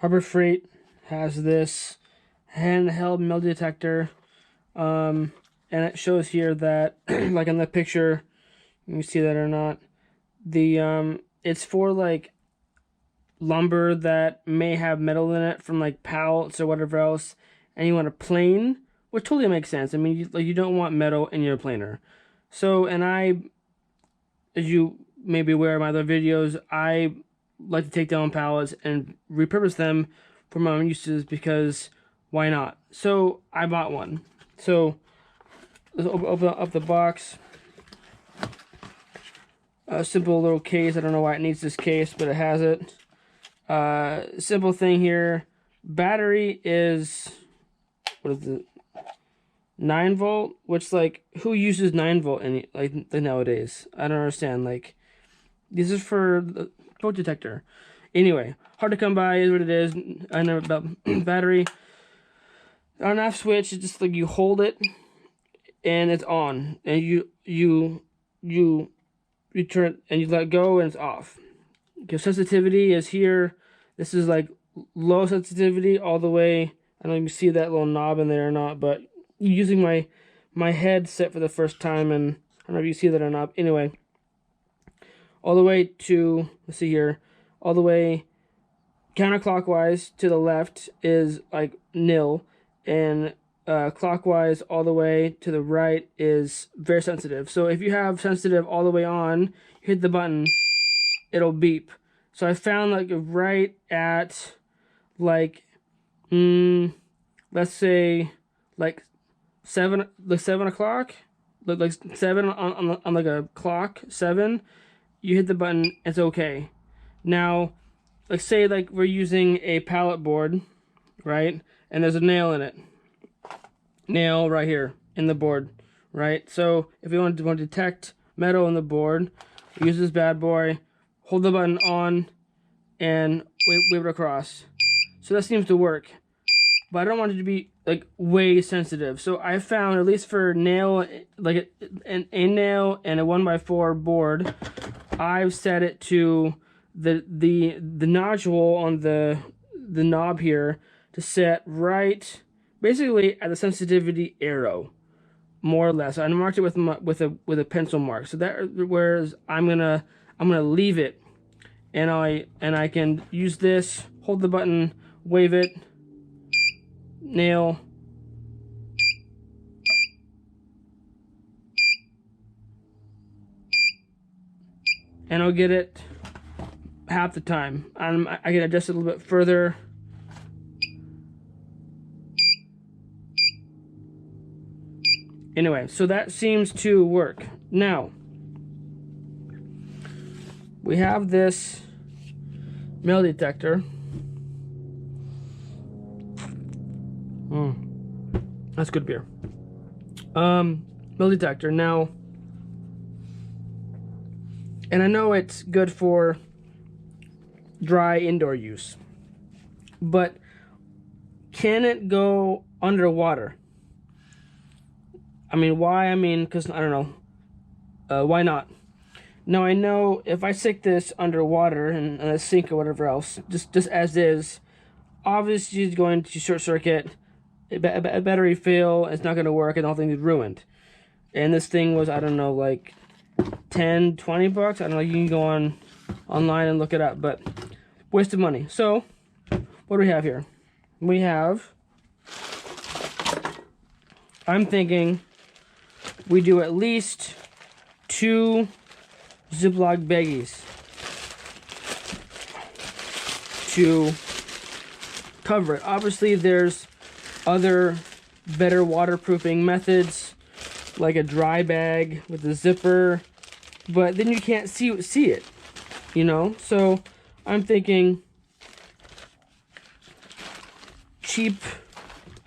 Harbor Freight has this handheld metal detector, and it shows here that, like in the picture, you can see that or not. It's for like lumber that may have metal in it from like pallets or whatever else, and you want a plane, which totally makes sense. I mean, you don't want metal in your planer. So, and as you may be aware of my other videos, I like to take down pallets and repurpose them for my own uses because why not? So I bought one. So let's open up the box. A simple little case. I don't know why it needs this case, but it has it. Simple thing here. Battery is, what is it? 9 volt, which, like, who uses 9 volt like nowadays? I don't understand. Like, this is for the smoke detector. Anyway, hard to come by is what it is. I know about battery. On-off switch is just like you hold it and it's on, and you turn it and you let go and it's off. Okay, sensitivity is here. This is like low sensitivity all the way. I don't know if you see that little knob in there or not, but using my headset for the first time, and I don't know if you see that or not. Anyway, all the way to, let's see here, all the way counterclockwise to the left is like nil, and clockwise all the way to the right is very sensitive. So if you have sensitive all the way on, you hit the button, it'll beep. So I found like right at like let's say like 7 o'clock, like 7 on like a clock, 7, you hit the button, it's okay. Now, like say like we're using a pallet board, right? And there's a nail in it. Nail right here in the board, right? So if we want to detect metal in the board, we use this bad boy, hold the button on, and wave it across. So that seems to work. But I don't want it to be like way sensitive. So I found, at least for nail, like a nail and a 1x4 board, I've set it to the nodule on the knob here to set right basically at the sensitivity arrow, more or less. I marked it with a pencil mark. So that, whereas I'm gonna leave it, and I can use this, hold the button, wave it, nail, and I'll get it half the time. I can adjust it a little bit further. Anyway, so that seems to work. Now, we have this metal detector. That's good beer. Metal detector. Now, and I know it's good for dry indoor use, but can it go underwater? I mean, why? I mean, because I don't know. Why not? Now, I know if I stick this underwater in a sink or whatever else, just as is, obviously it's going to short circuit, a battery fail, it's not going to work, and the whole thing is ruined. And this thing was, I don't know, like 10, 20 bucks. I don't know, you can go online and look it up, but waste of money. So, what do we have here? We have, I'm thinking we do at least 2 Ziploc baggies to cover it. Obviously, there's other better waterproofing methods, like a dry bag with a zipper, but then you can't see it, you know? So I'm thinking cheap,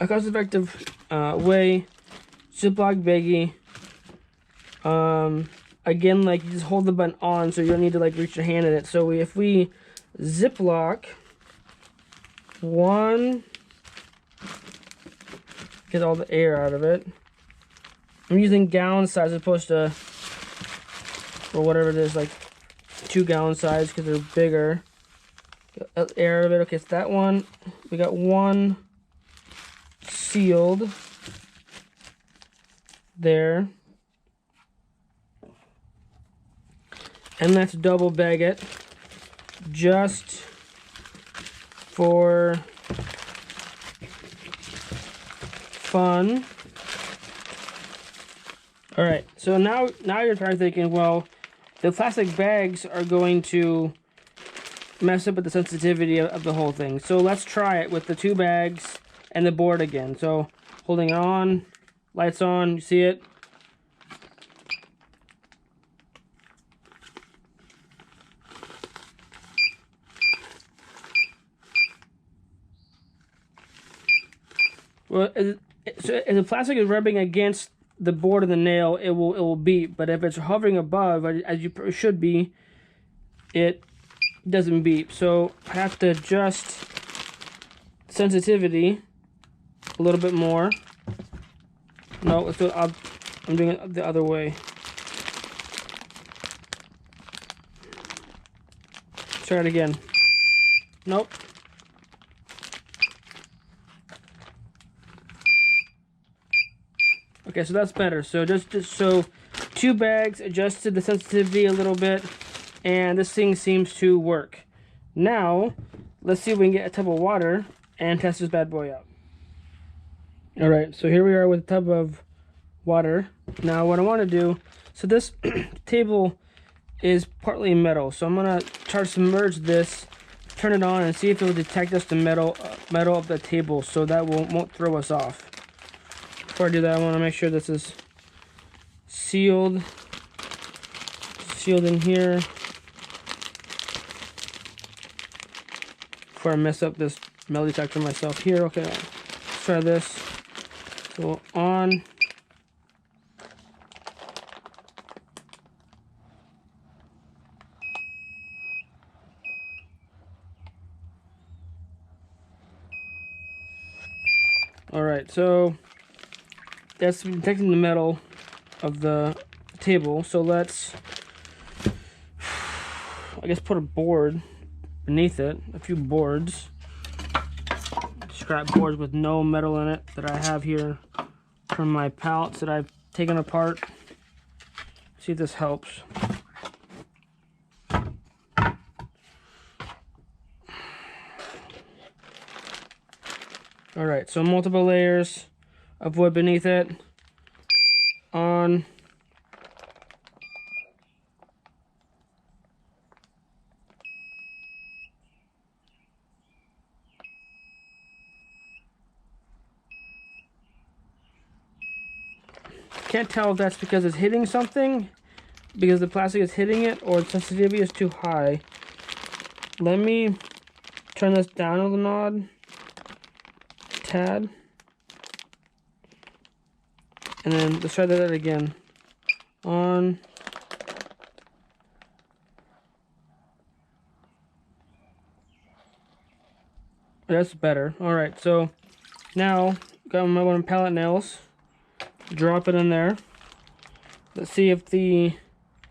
a cost-effective way, Ziploc baggie. Again, like, you just hold the button on, so you don't need to like reach your hand in it. So if we Ziploc one, get all the air out of it. I'm using gallon size as opposed to, or whatever it is, like 2 gallon size, because they're bigger. Air of it. Okay, so that one, we got one sealed there. And let's double bag it just for fun. All right, so now you're probably thinking, well, the plastic bags are going to mess up with the sensitivity of the whole thing. So let's try it with the 2 bags and the board again. So holding it on, lights on, you see it? Well, so if the plastic is rubbing against the board of the nail, it will beep. But if it's hovering above, as you should be, it doesn't beep. So I have to adjust sensitivity a little bit more. No, let's do it. I'm doing it the other way. Try it again. Nope. Okay, so that's better. So just so 2 bags adjusted the sensitivity a little bit, and this thing seems to work. Now, let's see if we can get a tub of water and test this bad boy out. All right, so here we are with a tub of water. Now, what I want to do, so this table is partly metal, so I'm gonna try to submerge this, turn it on, and see if it will detect us the metal of the table, so that won't throw us off. Before I do that, I want to make sure this is sealed in here before I mess up this metal detector myself here. Okay, let's try this. So on. All right, so that's detecting the metal of the table. So let's, I guess, put a board beneath it, a few boards, scrap boards with no metal in it that I have here from my pallets that I've taken apart. See if this helps. All right, so multiple layers of wood beneath it. On. Can't tell if that's because it's hitting something, because the plastic is hitting it, or the sensitivity is too high. Let me turn this down a nod, tad, and then let's try that again. On. That's better. All right, so now got my one pallet nails. Drop it in there. Let's see if the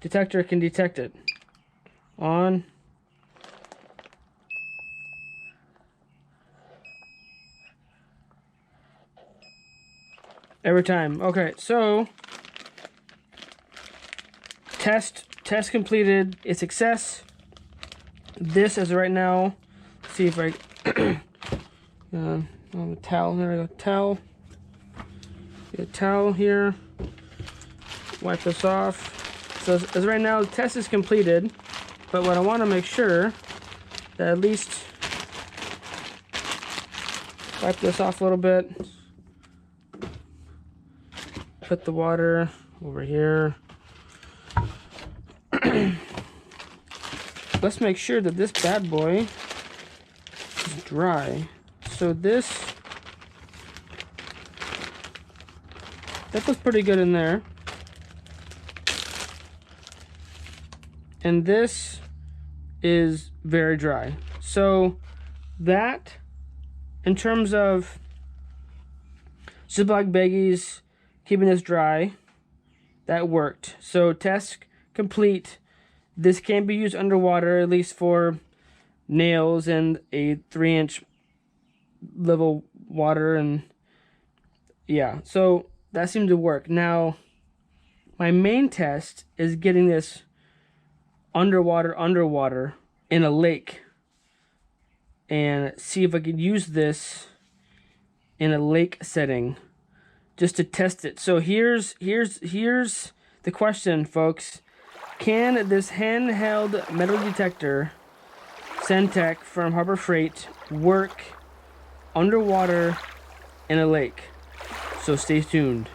detector can detect it. On. Every time. Okay, so test completed. A success. This is right now. Let's see if I on the towel. There we go. Towel. Get a towel here. Wipe this off. So as right now, the test is completed. But what I want to make sure that at least wipe this off a little bit. Put the water over here. Let's make sure that this bad boy is dry. So that was pretty good in there. And this is very dry. So that, in terms of Ziploc baggies keeping this dry, that worked. So test complete. This can be used underwater, at least for nails and a 3-inch level water, and yeah, so that seemed to work. Now my main test is getting this underwater in a lake, and see if I could use this in a lake setting just to test it. So here's the question, folks. Can this handheld metal detector Cen-Tech from Harbor Freight work underwater in a lake? So stay tuned.